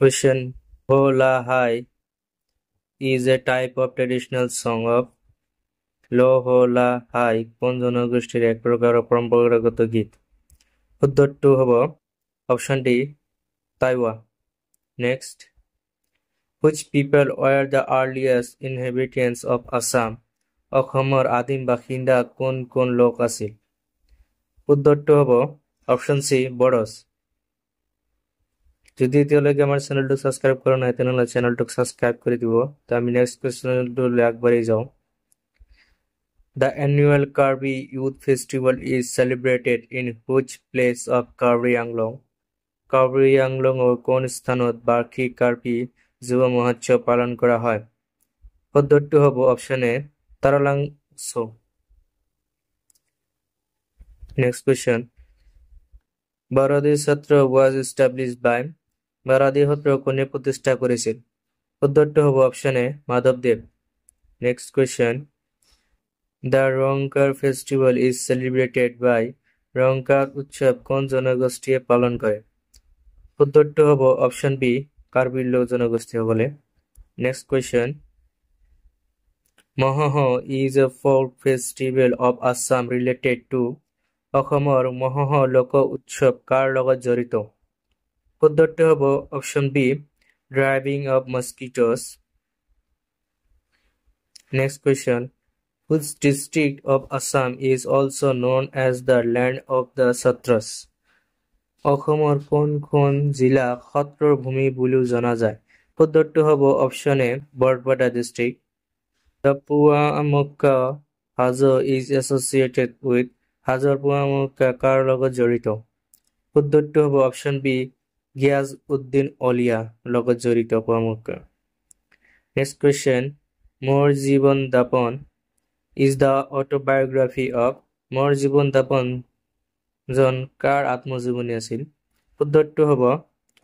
Question: Ho La Hai is a type of traditional song of Lo Ho La Hai কোন জনগোষ্ঠীর এক প্রকার পরম্পরাগত গীত? উত্তরটি হব অপশন ডি তাইওয়া। Next, which people were the earliest inhabitants of Assam? অসমৰ আদিম বাসিন্দা কোন কোন লোক আছিল? উত্তৰটো হ'ব অপশন সি বড়োস। যদি এতিয়ালৈকে আমাৰ চেনেলটো ছাবস্ক্ৰাইব কৰা নাই তেনেহ'লে চেনেলটো ছাবস্ক্ৰাইব কৰি দিব। তো আমি নেক্সট কুৱেশ্যনটোলৈ আগবাঢ়ি যাওঁ। The annual Karbi Youth Festival is celebrated in which place of Karbi Anglong? Karbi Anglong কোন স্থানত বাৰ্ষিক কাৰ্বি যুৱ মহোৎসৱ পালন কৰা হয়? উত্তৰটো হ'ব option A Taralangso. Next question. Baradi Satra was established by Baradi Satra কোনে প্রতিষ্ঠা করেছিল? উত্তরটি হবে অপশন এ মাধবদেব। Next question. The Ronkar festival is celebrated by Ronkar উৎসব কোন জনগোষ্ঠী পালন করে? উত্তরটি হবে অপশন বি কার্বি লোক জনগোষ্ঠী বলে। Next question. Mohoho is a folk festival of Assam related to অসমৰ মহহ লোক উৎসৱ কাৰ লগত জড়িত? উত্তৰটো হ'ব option B driving of mosquitoes. Next question. Which district of Assam is also known as the land of the Satras? অসমৰ কোনখন জিলা সত্ৰৰ ভূমি বুলিও জনা যায়? উত্তৰটো হ'ব option A Barpeta district. The Puamukka Hazo is associated with হাজৰ পুৱামুক্কা কাৰ লগত জড়িত? উত্তৰটো হ'ব অপশন বি গিয়াজ উদ্দিন অলিয়া লগত জড়িত পুৱামুক্কা। Next question. Mor Jiban Dapon is the autobiography of Mor Jiban Dapon জন কাৰ আত্মজীৱনী আছিল? উত্তৰটো হ'ব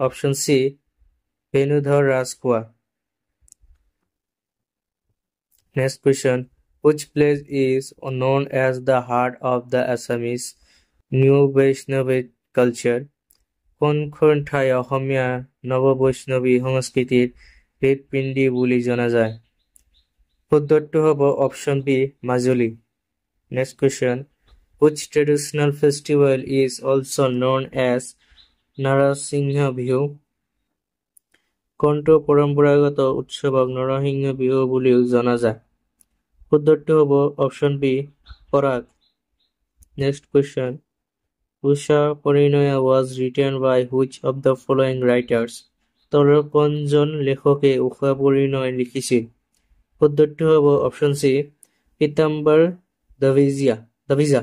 option C Benudhar Rajkhowa. Next question. Which place is known as the heart of the Assamese New Vaishnavic culture? কোনখন ঠাই অসমীয়া নৱবৈষ্ণৱী সংস্কৃতিৰ হৃদপিণ্ডি বুলি জনা যায়? উত্তৰটো হ'ব option B Majuli. Next question. Which traditional festival is also known as নৰসিংহ বিহু? কোনটো পৰম্পৰাগত উৎসৱক নৰসিংহ বিহু বুলিও জনা যায়? উত্তৰটো হ'ব option B Parag. Next question. Usha Parinoya was written by which of the following writers? তলৰ কোনজন লেখকে উষা পৰিণয় লিখিছিল? উত্তৰটো হ'ব option C Pitambar Dwija.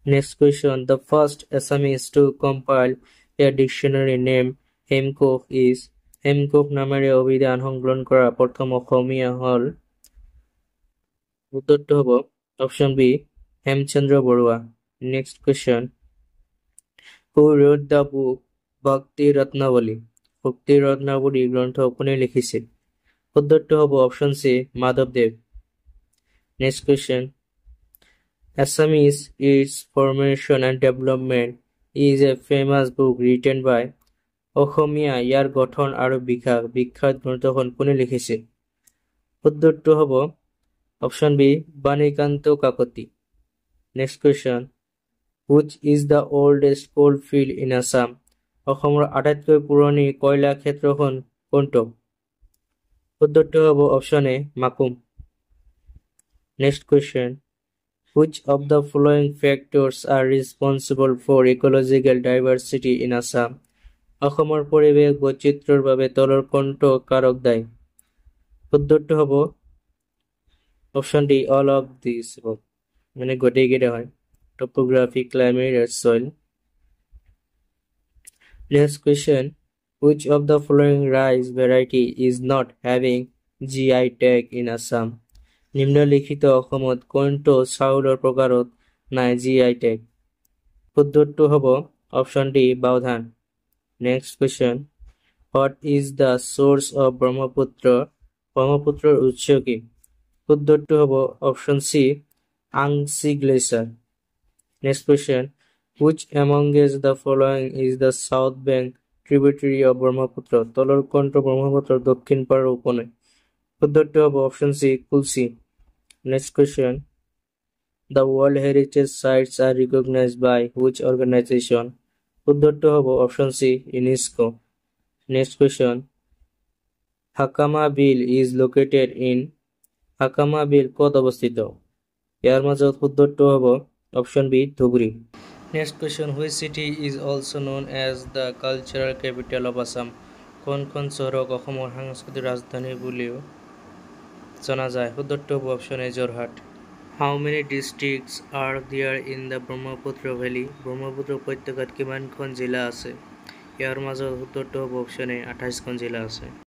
Next question. The first Assamese to compile a dictionary named Hemkok is Hemkok নামেৰে অভিধান সংকলন কৰা প্ৰথম অসমীয়া হ'ল? উত্তৰটো হ'ব option B Hemchandra Barua. Next question. Who wrote the book ভক্তি ৰত্নাৱলী? ভক্তি ৰত্নাৱলী গ্ৰন্থ কোনে লিখিছিল? উত্তৰটো হ'ব অপশন সি মাধৱদেৱ। Next question. Assamese, its formation and development is a famous book written by অসমীয়া ইয়াৰ গঠন আৰু বিকাশ বিখ্যাত গ্ৰন্থখন কোনে লিখিছিল? উত্তৰটো হ'ব option B Banikanta Kakati. Next question. Which is the oldest coal field in Assam? অসমৰ আটাইতকৈ পুৰণি কয়লা ক্ষেত্ৰখন কোনটো? উত্তৰটো হ'ব option A Makum. Next question. Which of the following factors are responsible for ecological diversity in Assam? অসমৰ পৰিৱেশ বৈচিত্ৰ্যৰ বাবে তলৰ কোনটো কাৰক দায়ী? উত্তৰটো হ'ব option D all of this মানে গোটেইকেইটা হয়। Topography, climate, and soil. Next question. Which of the following rice variety is not having GI tag in Assam? নিম্নলিখিত অসমত কোনটো চাউলৰ প্ৰকাৰত নাই GI tag? উত্তৰটো হ'ব option D Baodhan. Next question. What is the source of Brahmaputra? ব্ৰহ্মপুত্ৰৰ উৎস কি? উত্তৰটো হ'ব option C Angsi glacier. Next question. Which amongst the following is the South Bank tributary of Brahmaputra. তলৰ কোনটো ব্ৰহ্মপুত্ৰৰ দক্ষিণ পাৰৰ উপনৈ? শুদ্ধটো হ'ব option C Kulsi. Next question, The World Heritage Sites are recognized by which organization? শুদ্ধটো হ'ব option C UNESCO. Next question, Hakama Bill is located in Hakama Bill ক'ত অৱস্থিত? ইয়াৰ মাজত শুদ্ধটো হ'ব option B Dhubri. Next question, which city is also known as the cultural capital of Assam? কোনখন চহৰক অসমৰ সাংস্কৃতিক ৰাজধানী বুলিও জনা যায়? শুদ্ধটো হ'ব option A Jorhat. How many districts are there in the Brahmaputra Valley? Brahmaputra উপত্যকাত কিমানখন জিলা আছে? ইয়াৰ মাজত শুদ্ধটো হ'ব অপশ্যন এ 28খন জিলা আছে।